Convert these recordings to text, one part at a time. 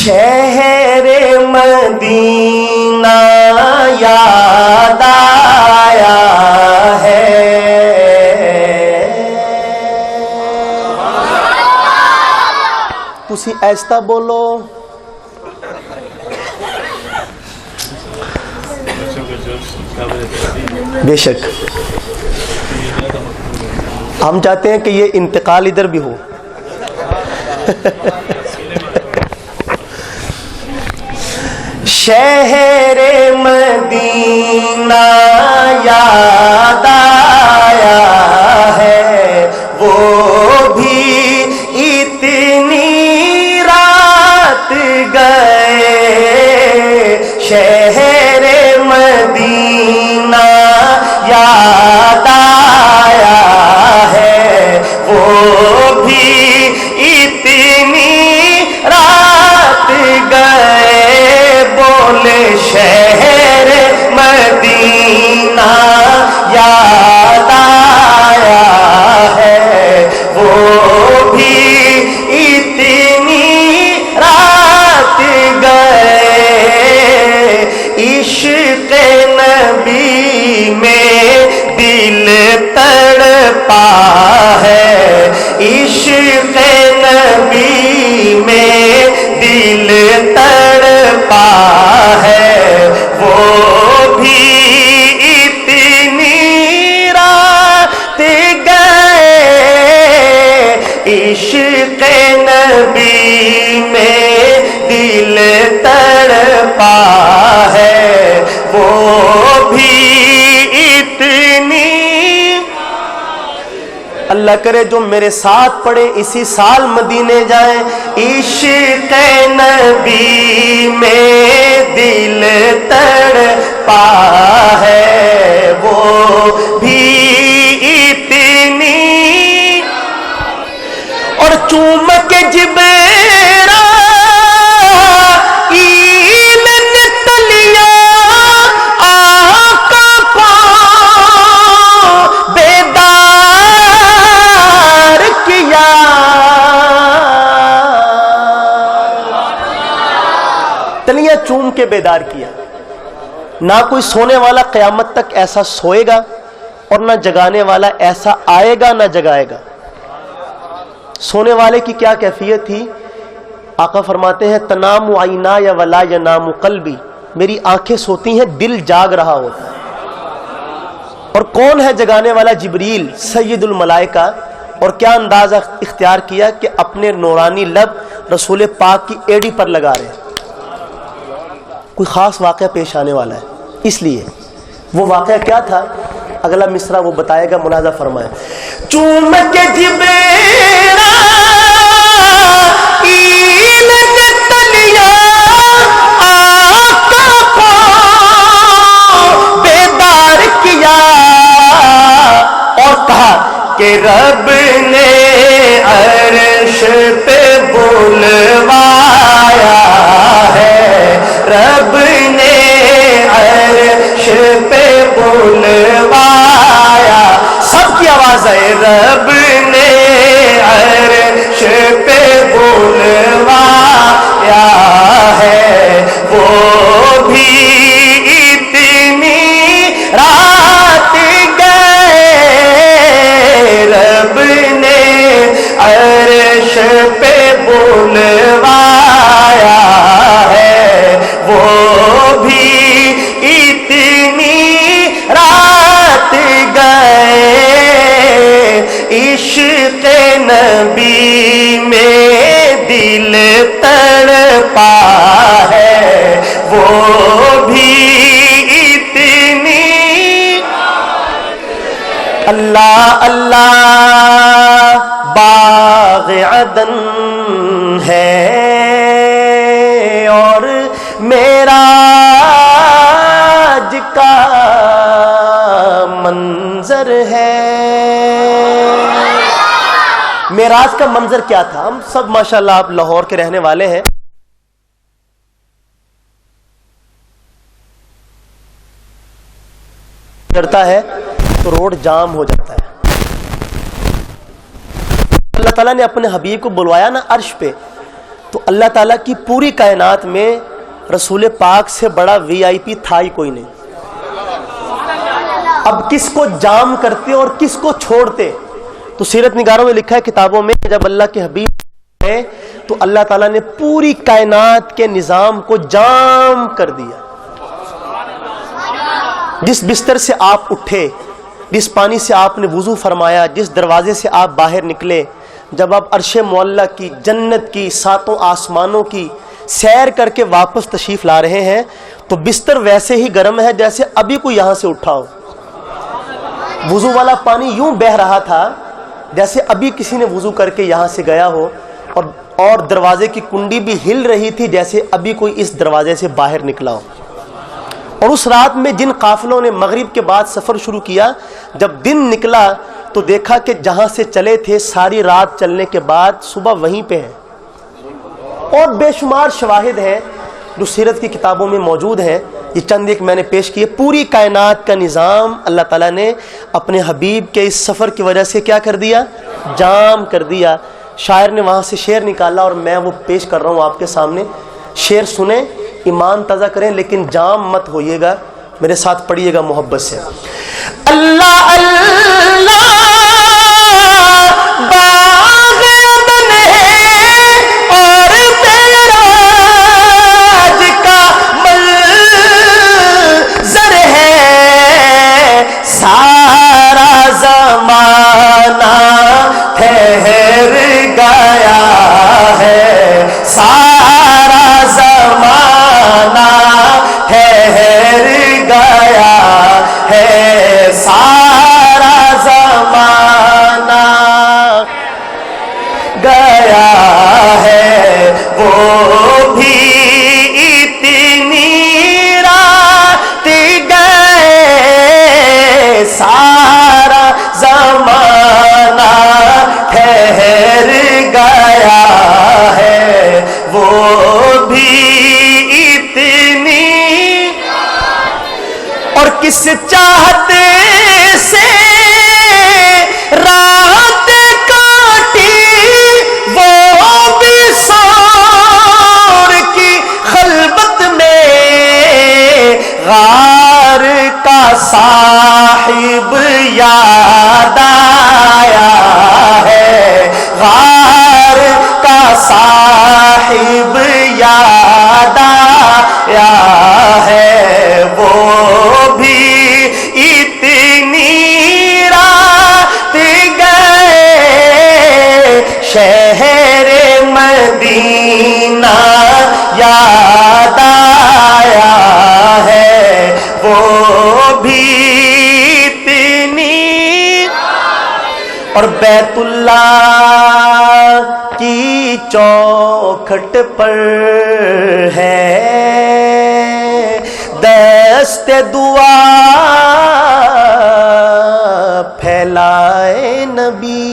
شہر مدینہ یاد آیا ہے، تسی ایسا بولو. بے شک ہم چاہتے ہیں کہ یہ انتقال ادھر بھی ہو. شہر مدینہ یاد آیا ہے، وہ بھی اتنی رات گئے. شہر مدینہ یاد آیا ہے، وہ بھی اتنی رات گئے. بولے شہر مدینہ یاد آیا ہے، وہ بھی اتنی رات گئے. عشق نبی میں دل تڑپا ہے، عشق نبی میں دل تڑپا ہے، وہ بھی اتنی رات گئے. عشق نبی میں دل تڑپا ہے، وہ بھی اتنی. اللہ کرے جو میرے ساتھ پڑھے اسی سال مدینے جائیں. عشق نبی میں دل تڑپا ہے، وہ بھی اتنی. اور چوم کے جبرائیل نے تلیا آقا کو بیدار کیا. تلیاں چوم کے بیدار کیا. نہ کوئی سونے والا قیامت تک ایسا سوئے گا اور نہ جگانے والا ایسا آئے گا نہ جگائے گا. سونے والے کی کیا کیفیت تھی؟ آقا فرماتے ہیں تنام عینایا ولا ینام قلبی، میری آنکھیں سوتی ہیں دل جاگ رہا ہوتا ہے. اور کون ہے جگانے والا؟ جبریل سید الملائکہ. اور کیا اندازہ اختیار کیا کہ اپنے نورانی لب رسول پاک کی ایڑی پر لگا رہے ہیں. کوئی خاص واقعہ پیش آنے والا ہے، اس لیے وہ واقعہ کیا تھا اگلا مصرع وہ بتائے گا. ملاحظہ فرمائیں. چوم کے جبرائیل نے تلیا آقا کو بیدار کیا. اور کہا کہ رب نے عرش پہ بلوایا ہے، رب نے عرش پہ بلوایا. سب کی آواز ہے. رب نے عرش پہ بلوایا ہے، وہ بھی اتنی رات گئے. رب نے عرش پہ بلوایا ہے، وہ بھی اتنی رات گئے. عشق نبی میں دل تڑپا ہے، وہ بھی اتنی. اللہ اللہ باغ عدن ہے اور معراج کا منظر ہے. معراج کا منظر کیا تھا؟ ہم سب ماشاءاللہ آپ لاہور کے رہنے والے ہیں. کرتا ہے تو روڈ جام ہو جاتا ہے. اللہ تعالیٰ نے اپنے حبیب کو بلوایا نا عرش پہ، تو اللہ تعالیٰ کی پوری کائنات میں رسول پاک سے بڑا VIP تھا ہی کوئی نہیں. اب کس کو جام کرتے اور کس کو چھوڑتے؟ تو سیرت نگاروں میں لکھا ہے کتابوں میں، جب اللہ کے حبیب ہے تو اللہ تعالیٰ نے پوری کائنات کے نظام کو جام کر دیا. جس بستر سے آپ اٹھے، جس پانی سے آپ نے وضو فرمایا، جس دروازے سے آپ باہر نکلے، جب آپ عرش معلیٰ کی، جنت کی، ساتوں آسمانوں کی سیر کر کے واپس تشریف لا رہے ہیں تو بستر ویسے ہی گرم ہے جیسے ابھی کوئی یہاں سے اٹھا ہو. وضو والا پانی یوں بہ رہا تھا جیسے ابھی کسی نے وضو کر کے یہاں سے گیا ہو، اور دروازے کی کنڈی بھی ہل رہی تھی جیسے ابھی کوئی اس دروازے سے باہر نکلا ہو. اور اس رات میں جن قافلوں نے مغرب کے بعد سفر شروع کیا، جب دن نکلا تو دیکھا کہ جہاں سے چلے تھے ساری رات چلنے کے بعد صبح وہیں پہ ہیں. اور بے شمار شواہد ہیں جو سیرت کی کتابوں میں موجود ہیں. یہ چند ایک میں نے پیش کیے. پوری کائنات کا نظام اللہ تعالیٰ نے اپنے حبیب کے اس سفر کی وجہ سے کیا کر دیا؟ جام کر دیا. شاعر نے وہاں سے شعر نکالا اور میں وہ پیش کر رہا ہوں آپ کے سامنے. شعر سنیں، ایمان تازہ کریں، لیکن جام مت ہوئیے گا، میرے ساتھ پڑھیے گا محبت سے. اللہ اللہ باغ عدن ہے اور معراج کا منظر ہے، سارا زمانہ ٹھہر گیا ہے، سارا زمانہ ٹھہر گیا ہے، سارا زمانہ گیا ہے، وہ بھی اتنی رات گئے، سارا زمانہ ٹھہر گیا ہے، وہ بھی اتنی. اور کس چاہتے سے رات کاٹی، وہ بھی سور کی خلوت میں، غار کا صاحب یاد آیا ہے، غار کا صاحب یاد آیا ہے، وہ بھی اتنی رات گئے، شہر مدینہ یاد آیا ہے، وہ بھی اتنی. اور بیت اللہ کی چوکھٹ پر ہے دست دعا پھیلائے نبی،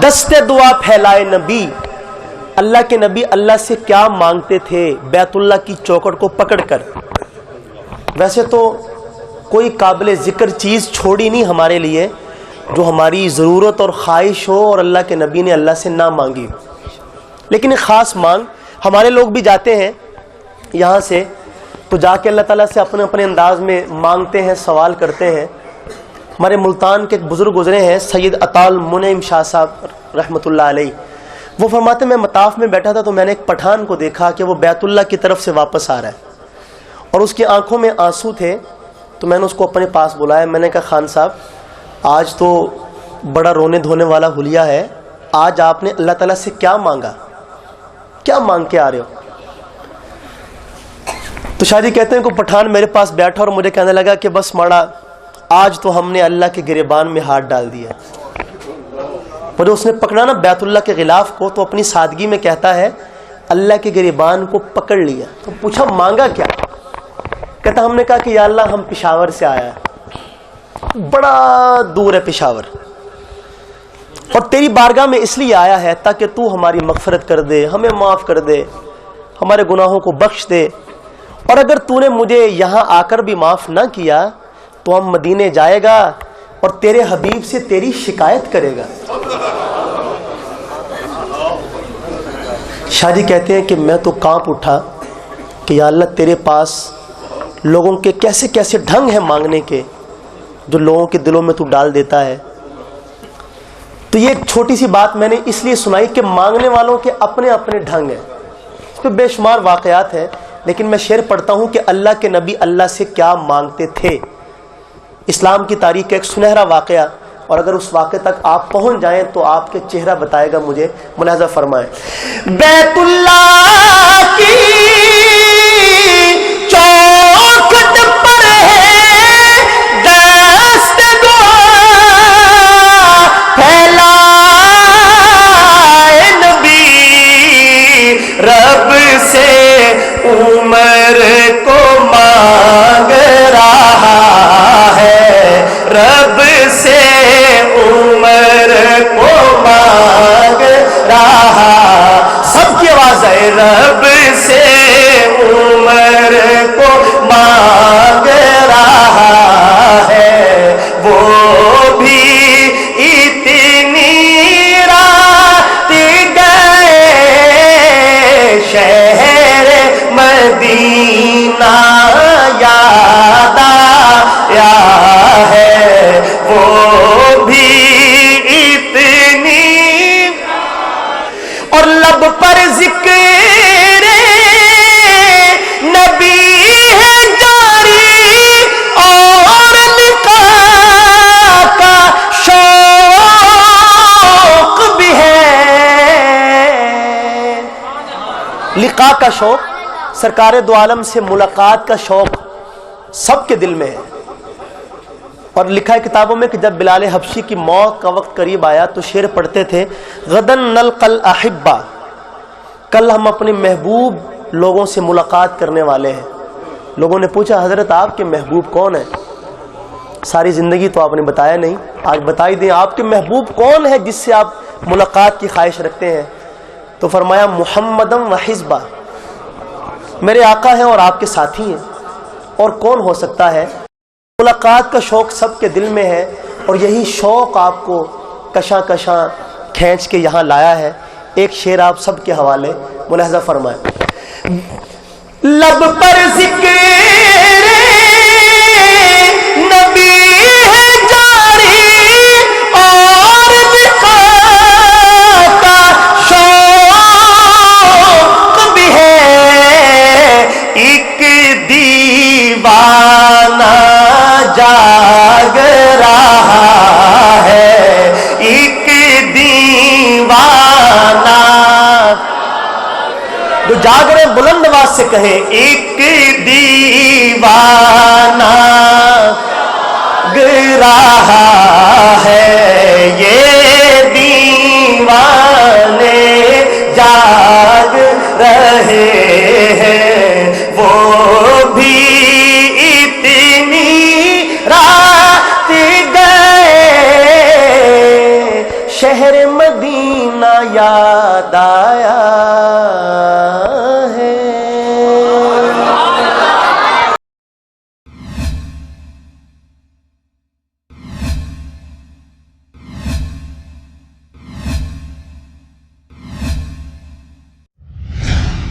دست دعا پھیلائے نبی. اللہ کے نبی اللہ سے کیا مانگتے تھے بیت اللہ کی چوکھٹ کو پکڑ کر؟ ویسے تو کوئی قابل ذکر چیز چھوڑی نہیں ہمارے لیے جو ہماری ضرورت اور خواہش ہو اور اللہ کے نبی نے اللہ سے نہ مانگی، لیکن ایک خاص مانگ. ہمارے لوگ بھی جاتے ہیں یہاں سے تو جا کے اللہ تعالیٰ سے اپنے اپنے انداز میں مانگتے ہیں، سوال کرتے ہیں. ہمارے ملتان کے ایک بزرگ گزرے ہیں سید عطا المنعم شاہ صاحب رحمۃ اللہ علیہ. وہ فرماتے میں مطاف میں بیٹھا تھا تو میں نے ایک پٹھان کو دیکھا کہ وہ بیت اللہ کی طرف سے واپس آ رہا ہے اور اس کی آنکھوں میں آنسو تھے. تو میں نے اس کو اپنے پاس بلایا. میں نے کہا خان صاحب آج تو بڑا رونے دھونے والا حلیہ ہے، آج آپ نے اللہ تعالیٰ سے کیا مانگا، کیا مانگ کے آ رہے ہو؟ تو شاہ جی کہتے ہیں کہ پٹھان میرے پاس بیٹھا اور مجھے کہنے لگا کہ بس ماڑا آج تو ہم نے اللہ کے گریبان میں ہاتھ ڈال دیا. اور اس نے پکڑا نا بیت اللہ کے غلاف کو تو اپنی سادگی میں کہتا ہے اللہ کے گریبان کو پکڑ لیا. تو پوچھا مانگا کیا؟ کہتا ہم نے کہا کہ یا اللہ ہم پشاور سے آیا ہے، بڑا دور ہے پشاور، اور تیری بارگاہ میں اس لیے آیا ہے تاکہ تو ہماری مغفرت کر دے، ہمیں معاف کر دے، ہمارے گناہوں کو بخش دے، اور اگر تو نے مجھے یہاں آ کر بھی معاف نہ کیا تو ہم مدینے جائے گا اور تیرے حبیب سے تیری شکایت کرے گا. شاہ جی کہتے ہیں کہ میں تو کانپ اٹھا کہ یا اللہ تیرے پاس لوگوں کے کیسے کیسے ڈھنگ ہیں مانگنے کے جو لوگوں کے دلوں میں تو ڈال دیتا ہے. تو یہ ایک چھوٹی سی بات میں نے اس لیے سنائی کہ مانگنے والوں کے اپنے اپنے ڈھنگ ہیں. اس پہ بے شمار واقعات ہیں، لیکن میں شعر پڑھتا ہوں کہ اللہ کے نبی اللہ سے کیا مانگتے تھے. اسلام کی تاریخ کا ایک سنہرا واقعہ، اور اگر اس واقعے تک آپ پہنچ جائیں تو آپ کے چہرہ بتائے گا مجھے. ملاحظہ فرمائیں. بیت اللہ کی چوکھٹ پر ہے دست دعا پھیلائے نبی، رب سے عمر کو مانگ رہا ہے، رب سے عمر کو مانگ رہا. سب کی آواز ہے. رب سے عمر کو مانگ رہا ہے، وہ بھی اتنی رات گئے شہر مدینہ یاد آیا ہے، وہ بھی اتنی، اور لب پر ذکر نبی ہے جاری، اور لقاء کا شوق بھی ہے. لقاء کا شوق، سرکار دو عالم سے ملاقات کا شوق سب کے دل میں ہے. اور لکھا ہے کتابوں میں کہ جب بلال حبشی کی موت کا وقت قریب آیا تو شعر پڑھتے تھے، غدن نلقى الاحبہ، کل ہم اپنے محبوب لوگوں سے ملاقات کرنے والے ہیں. لوگوں نے پوچھا حضرت آپ کے محبوب کون ہیں؟ ساری زندگی تو آپ نے بتایا نہیں، آج بتائی دیں آپ کے محبوب کون ہے جس سے آپ ملاقات کی خواہش رکھتے ہیں. تو فرمایا محمدم و حزبہ، میرے آقا ہیں اور آپ کے ساتھی ہیں، اور کون ہو سکتا ہے. ملاقات کا شوق سب کے دل میں ہے، اور یہی شوق آپ کو کشاں کشاں کھینچ کے یہاں لایا ہے. ایک شعر آپ سب کے حوالے، ملاحظہ فرمائیں. لب پر ذکر نبی ہے جاری، اور لقاء کا شوق بھی ہے، ایک دیوانہ جاگ رہا ہے، ایک دیوانہ جو جاگ رہے بلند آواز سے کہیں، ایک دیوانہ گر رہا ہے، یہ دیوانے جا